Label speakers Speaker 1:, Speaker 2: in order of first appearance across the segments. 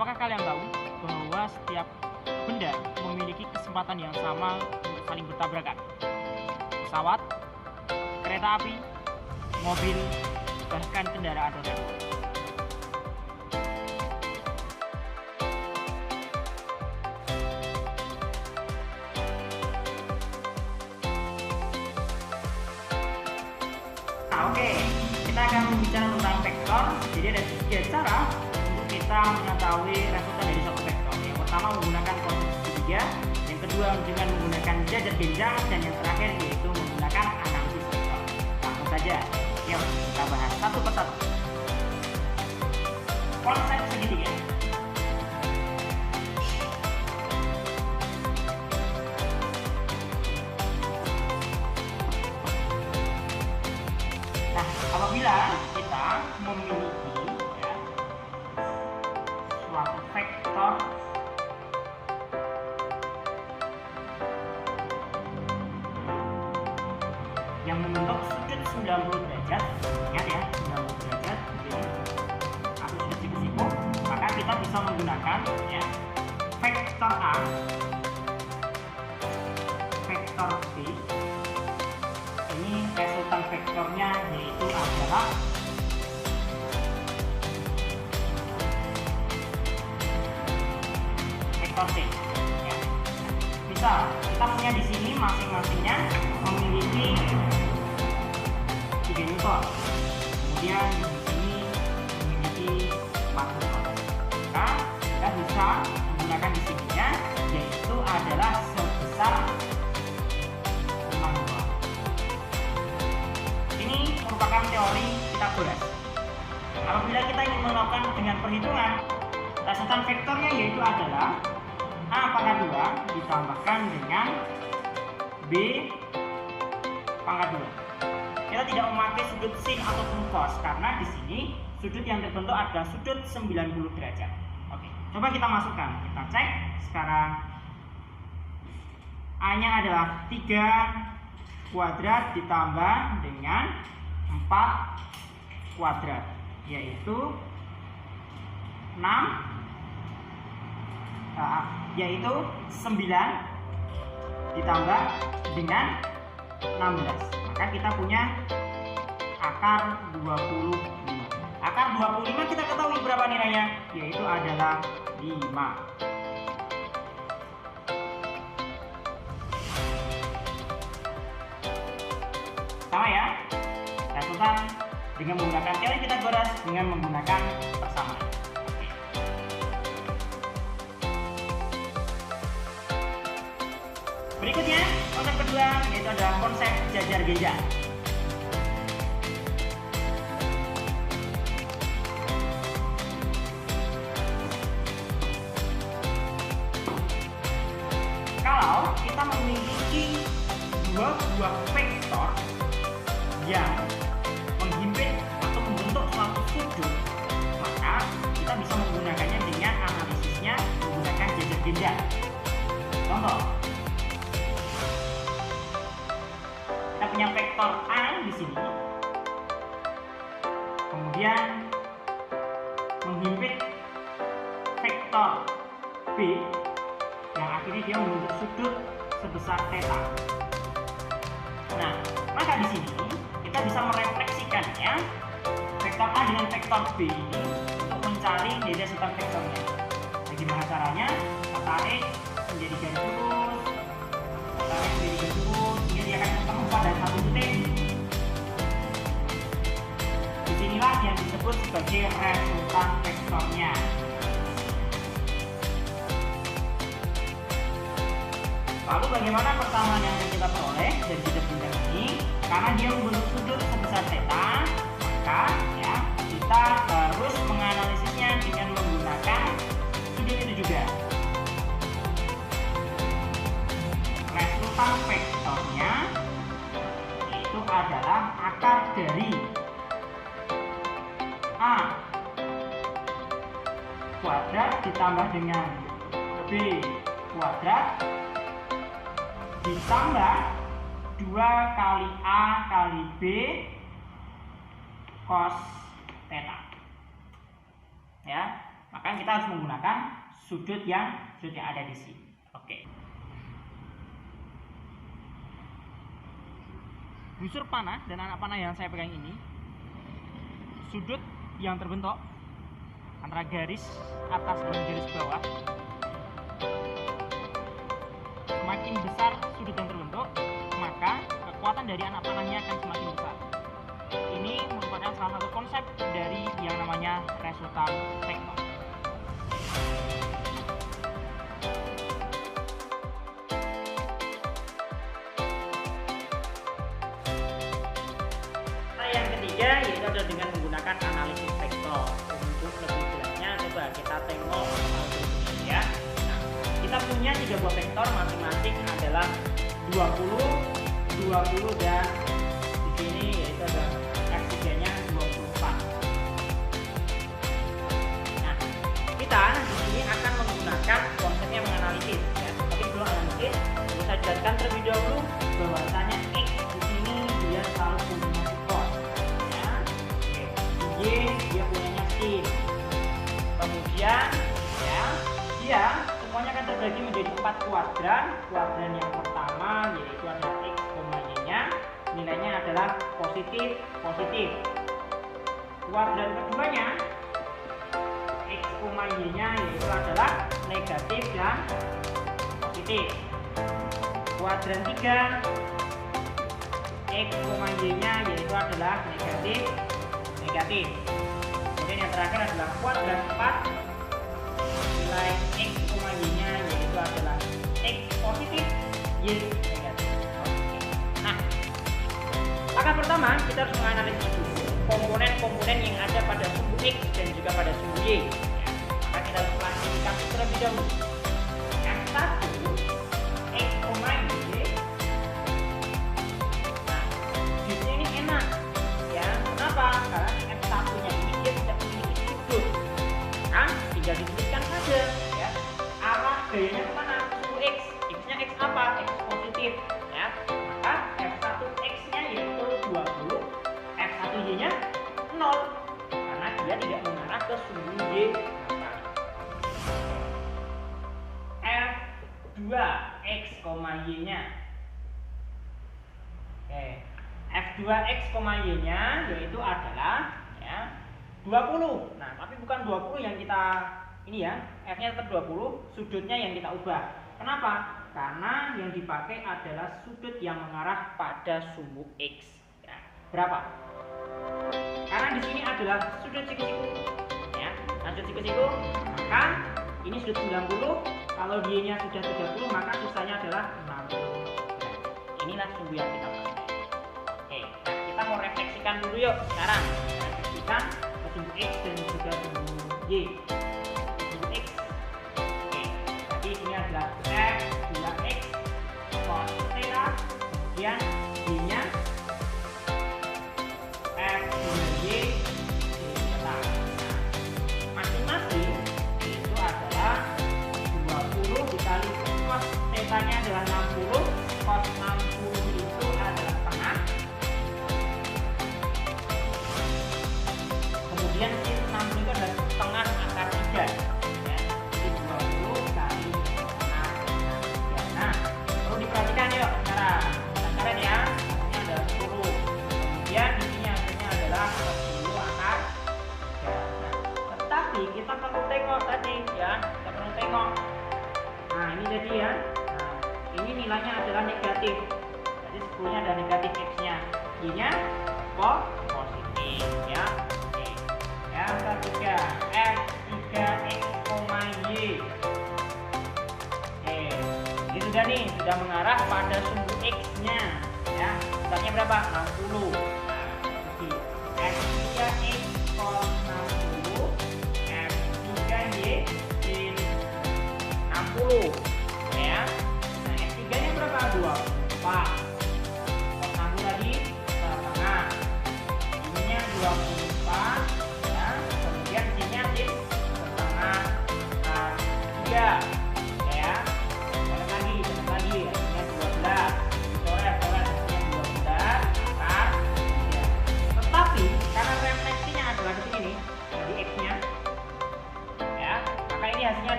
Speaker 1: Apakah kalian tahu bahwa setiap benda memiliki kesempatan yang sama untuk saling bertabrakan? Pesawat, kereta api, mobil, bahkan kendaraan roda dua. Oke, kita akan berbicara tentang vektor. Jadi ada 3 cara untuk kita mengetahui resultan dari suatu vektor. Yang pertama menggunakan konstruksi segitiga, yang kedua dengan menggunakan jajar genjang, dan yang terakhir yaitu menggunakan analisis vektor. Langsung saja, yuk kita bahas satu persatu. Konsep segitiga. Nah, apabila kita memiliki suatu vektor yang membentuk sudut 90 derajat, ingat ya, 90 derajat, jadi atau sudut siku-siku, maka kita bisa menggunakan ya vektor A, vektor B. Ini resultan vektornya yaitu adalah vektor C. Ya. Bisa kita punya di sini masing-masingnya memiliki 3 Newton. Kemudian di sini memiliki 4 Newton. Maka kita bisa menggunakan di sininya yaitu adalah sebesar 5 Newton. Ini merupakan teori Pythagoras. Apabila kita ingin melakukan dengan perhitungan, resultan vektornya yaitu adalah A pangkat 2 ditambahkan dengan B pangkat 2. Kita tidak memakai sudut sin ataupun cos karena di sini sudut yang terbentuk adalah sudut 90 derajat. Oke, coba kita masukkan. Kita cek sekarang. A-nya adalah 3 kuadrat ditambah dengan 4 kuadrat, yaitu 9 ditambah dengan 16. Maka kita punya akar 25. Akar 25 kita ketahui berapa nilainya, yaitu adalah 5. Sama ya, resultan dengan menggunakan teori Pythagoras dengan menggunakan persamaan. Berikutnya, konsep kedua yaitu adalah konsep jajar genjang. Kalau kita memiliki 2 buah vektor yang menghimpit atau membentuk suatu sudut, maka kita bisa menggunakannya dengan analisisnya menggunakan jajar genjang. Contoh, kita punya vektor A di sini, kemudian menghimpit vektor B yang akhirnya dia membentuk sudut sebesar theta. Nah, maka di sini kita bisa merefleksikannya vektor A dengan vektor B ini untuk mencari nilai resultan vektornya. Bagaimana caranya? Kita tarik menjadi garis lurus, sehingga dia akan ketemu pada satu titik. Disinilah yang disebut sebagai resultan vektornya. Lalu bagaimana persamaan yang akan kita peroleh dari jajar genjang ini? Karena dia membentuk sudut sebesar theta, maka ya kita harus menganalisisnya dengan menggunakan sudut itu juga. Resultan vektornya itu adalah akar dari A kuadrat ditambah dengan B kuadrat ditambah 2 kali A kali B cos theta. Ya, maka kita harus menggunakan sudut yang ada di sini. Oke. Busur panah dan anak panah yang saya pegang ini, sudut yang terbentuk antara garis atas dan garis bawah, semakin besar sudut yang terbentuk, maka kekuatan dari anak panahnya akan semakin besar. Ini merupakan salah satu konsep dari yang namanya resultan vektor. Yang ketiga yaitu adalah dengan menggunakan analisis vektor. Untuk lebih jelasnya coba kita tengok ya. Nah, kita punya 3 buah vektor, masing-masing adalah 20, 20 dan di sini yaitu ada X3-nya 24. Nah, kita di sini akan menggunakan konsepnya menganalisis ya. Tapi sebelum analisis, bisa jelaskan terlebih dahulu bahwasanya X di sini dia selalu punya vektor. Y dia punyanya sin. Kemudian ya, dia semuanya akan terbagi menjadi 4 kuadran. Kuadran yang pertama yaitu adalah X, Y-nya, nilainya adalah positif. Kuadran keduanya X, Y-nya yaitu adalah negatif dan positif. Kuadran 3 X, Y-nya yaitu adalah negatif. Kemudian yang terakhir adalah kuadran 4, nilai X, Y-nya yaitu adalah X positif, Y negatif. Nah, langkah pertama kita harus menganalisis dulu komponen-komponen yang ada pada sumbu X dan juga pada sumbu Y. Ya, maka kita harus klasifikasi terlebih dahulu. Yang satu X, Y. Nah, di sini enak. Ya, kenapa? Karena F1-nya ini dia tidak memiliki sudut, kan? Tinggal dituliskan saja, ya. Arah gayanya kemana? Sumbu X, X-nya X apa? X positif, ya. Maka F1X-nya yaitu 20, F1Y-nya 0, karena dia tidak mengarah ke sumbu Y. F2X, Y-nya. Oke. F2X, Y-nya yaitu adalah ya 20. Nah, tapi bukan 20 yang kita ini ya, F-nya tetap 20, sudutnya yang kita ubah. Kenapa? Karena yang dipakai adalah sudut yang mengarah pada sumbu X. Ya, berapa? Karena di sini adalah sudut siku-siku. Ya, sudut siku-siku, maka ini sudut 90, kalau Y-nya sudah 30, maka sisanya adalah 60. Inilah sumbu yang kita pakai. Kita mau refleksikan dulu yuk sekarang. Refleksikan ke sumbu X dan juga sumbu Y. Sumbu X. Oke. Jadi ini adalah F2X cos theta. Kemudian Y-nya F2Y theta. Masing-masing itu adalah 20 dikali cos theta-nya adalah 60. Cos 60 itu adalah setengah. Kemudian sin 60 itu adalah setengah akar 3 ya. Jadi 20 kali setengah akar 3. Nah, perlu diperhatikan yuk sekarang ya. Ini ada 10. Kemudian di sini hasilnya adalah 10 akar 3. Nah, tetapi kita perlu tengok tadi ya. Kita perlu tengok. Nah, ini jadi ya. Nah, ini nilainya adalah negatif. Jadi 10-nya ada negatif X-nya. Y-nya positif ya. Yang ketiga F3X, Y. Oke, ini sudah nih, sudah mengarah pada sumbu X-nya ya. Besarnya berapa? 60. Nah, F3X cos 60, F3Y sin 60 ya. Nah, F3-nya berapa? 24. Cos 60 tadi setengah. Ininya 24. Kemudian sin-nya sin setengah akar 3 ya. Balik lagi hasilnya 12. Coret hasilnya 12 akar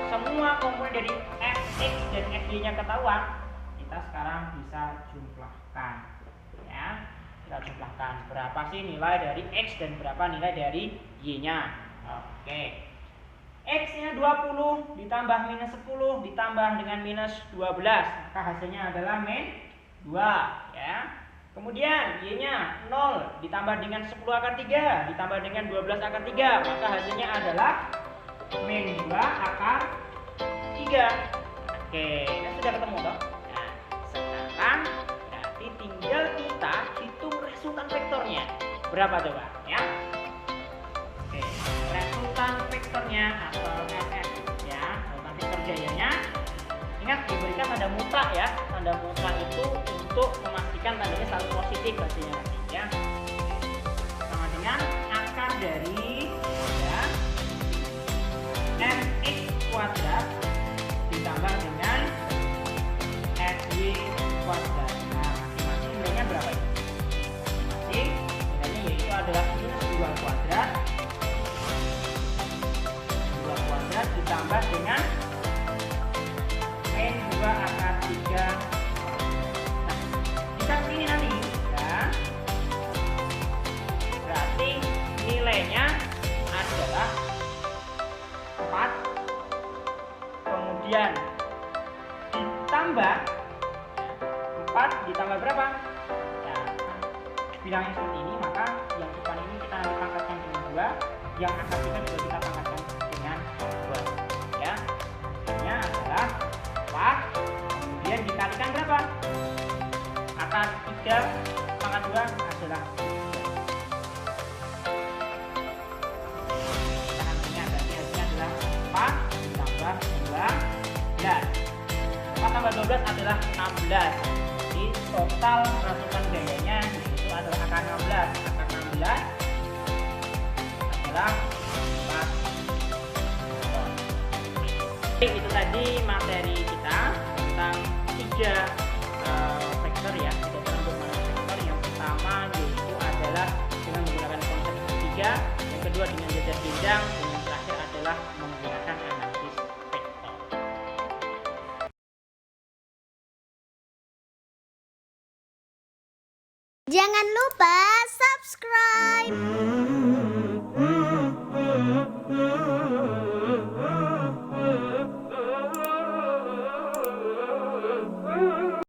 Speaker 1: semua komponen dari fx dan fy-nya ketahuan, kita sekarang bisa jumlahkan. Ya, kita jumlahkan berapa sih nilai dari x dan berapa nilai dari y-nya. Oke. X-nya 20 ditambah minus 10 ditambah dengan minus 12, maka hasilnya adalah min 2 ya. Kemudian Y-nya 0 ditambah dengan 10 akar 3 ditambah dengan 12 akar 3, maka hasilnya adalah min 2 akar 3. Oke, kan sudah ketemu toh? Nah, sekarang berarti tinggal kita hitung resultan vektornya. Berapa coba ya? Oke, resultan vektornya atau RS ya, resultan vektor jayanya. Ingat diberikan tanda mutlak ya. Tanda mutlak itu untuk memastikan tandanya selalu positif hasilnya nanti ya. Sama dengan akar dari ya, fx kuadrat ditambah dengan fy kuadrat. Nah, masing-masing nilainya berapa ini? Masing nilainya yaitu adalah minus 2 kuadrat ditambah dengan min 2 akar 3. Nah, jika ini nanti ya, berarti nilainya adalah 4, kemudian ditambah 4 ditambah berapa? Ya, bilangnya seperti ini, maka yang depan ini kita nanti pangkatkan dengan 2, yang akar 3 juga kita pangkatkan dengan 2 ya. Hasilnya adalah 4, kemudian dikalikan berapa? Akar 3 pangkat 2 adalah 3. Kita hasilnya berarti hasilnya adalah 4 ditambah 12. 4 tambah 12 adalah 16. Jadi total resultan gayanya itu adalah akar 16. Akar 16 adalah 4. Itu tadi materi kita tentang 3 vektor ya, 3 cara bermain vektor. Yang pertama yaitu adalah dengan menggunakan konsep segitiga, yang kedua dengan jajar jenjang, dan yang terakhir adalah menggunakan analisis vektor.
Speaker 2: Jangan lupa subscribe.